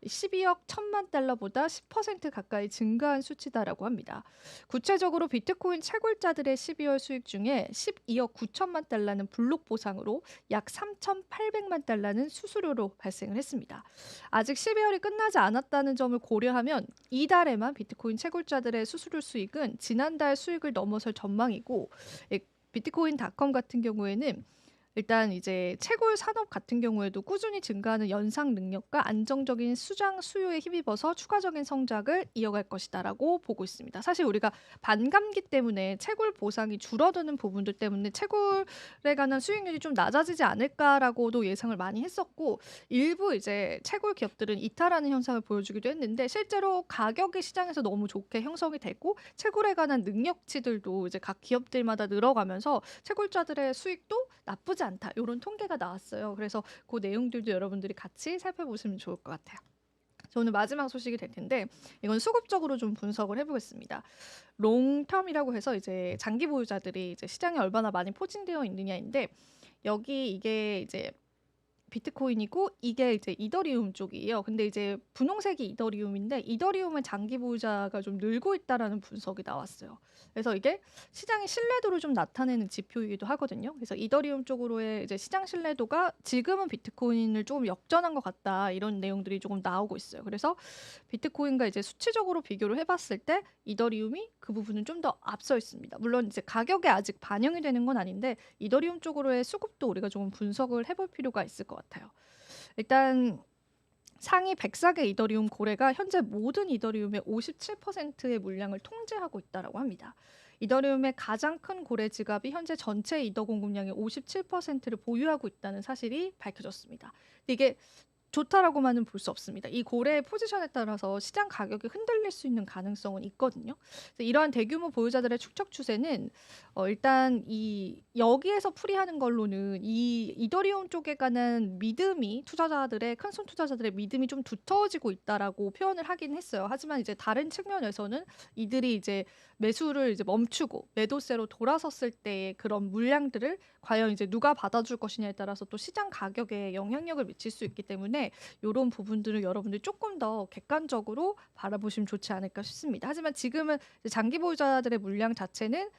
12억 1천만 달러보다 10% 가까이 증가한 수치다라고 합니다. 구체적으로 비트코인 채굴자들의 12월 수익 중에 12억 9천만 달러는 블록 보상으로 약 3,800만 달러는 수수료로 발생을 했습니다. 아직 12월이 끝나지 않았다는 점을 고려하면 이달에만 비트코인 채굴자들의 수수료 수익은 지난달 수익을 넘어설 전망이고 비트코인닷컴 같은 경우에는 일단 이제 채굴 산업 같은 경우에도 꾸준히 증가하는 연상 능력과 안정적인 수장 수요에 힘입어서 추가적인 성장을 이어갈 것이다라고 보고 있습니다. 사실 우리가 반감기 때문에 채굴 보상이 줄어드는 부분들 때문에 채굴에 관한 수익률이 좀 낮아지지 않을까라고도 예상을 많이 했었고 일부 이제 채굴 기업들은 이탈하는 현상을 보여주기도 했는데 실제로 가격이 시장에서 너무 좋게 형성이 되고 채굴에 관한 능력치들도 이제 각 기업들마다 늘어가면서 채굴자들의 수익도 나쁘지 않다. 이런 통계가 나왔어요. 그래서 그 내용들도 여러분들이 같이 살펴보시면 좋을 것 같아요. 오늘 마지막 소식이 될 텐데 이건 수급적으로 좀 분석을 해보겠습니다. 롱텀이라고 해서 이제 장기 보유자들이 이제 시장에 얼마나 많이 포진되어 있느냐인데 여기 이게 이제 비트코인이고 이게 이제 이더리움 쪽이에요. 근데 이제 분홍색이 이더리움인데 이더리움은 장기 보유자가 좀 늘고 있다라는 분석이 나왔어요. 그래서 이게 시장의 신뢰도를 좀 나타내는 지표이기도 하거든요. 그래서 이더리움 쪽으로의 이제 시장 신뢰도가 지금은 비트코인을 조금 역전한 것 같다 이런 내용들이 조금 나오고 있어요. 그래서 비트코인과 이제 수치적으로 비교를 해봤을 때 이더리움이 그 부분은 좀 더 앞서 있습니다. 물론 이제 가격에 아직 반영이 되는 건 아닌데 이더리움 쪽으로의 수급도 우리가 조금 분석을 해볼 필요가 있을 것 같아요. 일단 상위 104개 이더리움 고래가 현재 모든 이더리움의 57%의 물량을 통제하고 있다고 합니다. 이더리움의 가장 큰 고래 지갑이 현재 전체 이더 공급량의 57%를 보유하고 있다는 사실이 밝혀졌습니다. 이게 좋다라고만은 볼 수 없습니다. 이 고래의 포지션에 따라서 시장 가격이 흔들릴 수 있는 가능성은 있거든요. 그래서 이러한 대규모 보유자들의 축적 추세는 일단 여기에서 풀이하는 걸로는 이 이더리움 쪽에 관한 믿음이 투자자들의 큰손 투자자들의 믿음이 좀 두터워지고 있다라고 표현을 하긴 했어요. 하지만 이제 다른 측면에서는 이들이 이제 매수를 이제 멈추고 매도세로 돌아섰을 때의 그런 물량들을 과연 이제 누가 받아줄 것이냐에 따라서 또 시장 가격에 영향력을 미칠 수 있기 때문에 이런 부분들을 여러분들이 조금 더 객관적으로 바라보시면 좋지 않을까 싶습니다. 하지만 지금은 이제 장기 보유자들의 물량 자체는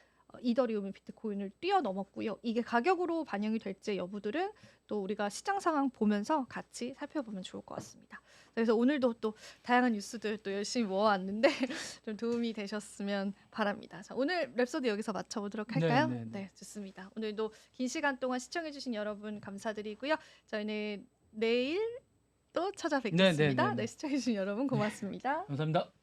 이더리움이 비트코인을 뛰어넘었고요. 이게 가격으로 반영이 될지 여부들은 또 우리가 시장 상황 보면서 같이 살펴보면 좋을 것 같습니다. 그래서 오늘도 또 다양한 뉴스들 또 열심히 모아왔는데 좀 도움이 되셨으면 바랍니다. 자, 오늘 랩소디 여기서 마쳐보도록 할까요? 네, 네, 네. 네, 좋습니다. 오늘도 긴 시간 동안 시청해주신 여러분 감사드리고요. 저희는 내일 또 찾아뵙겠습니다. 네, 네, 네, 네. 네, 시청해주신 여러분 고맙습니다. 감사합니다.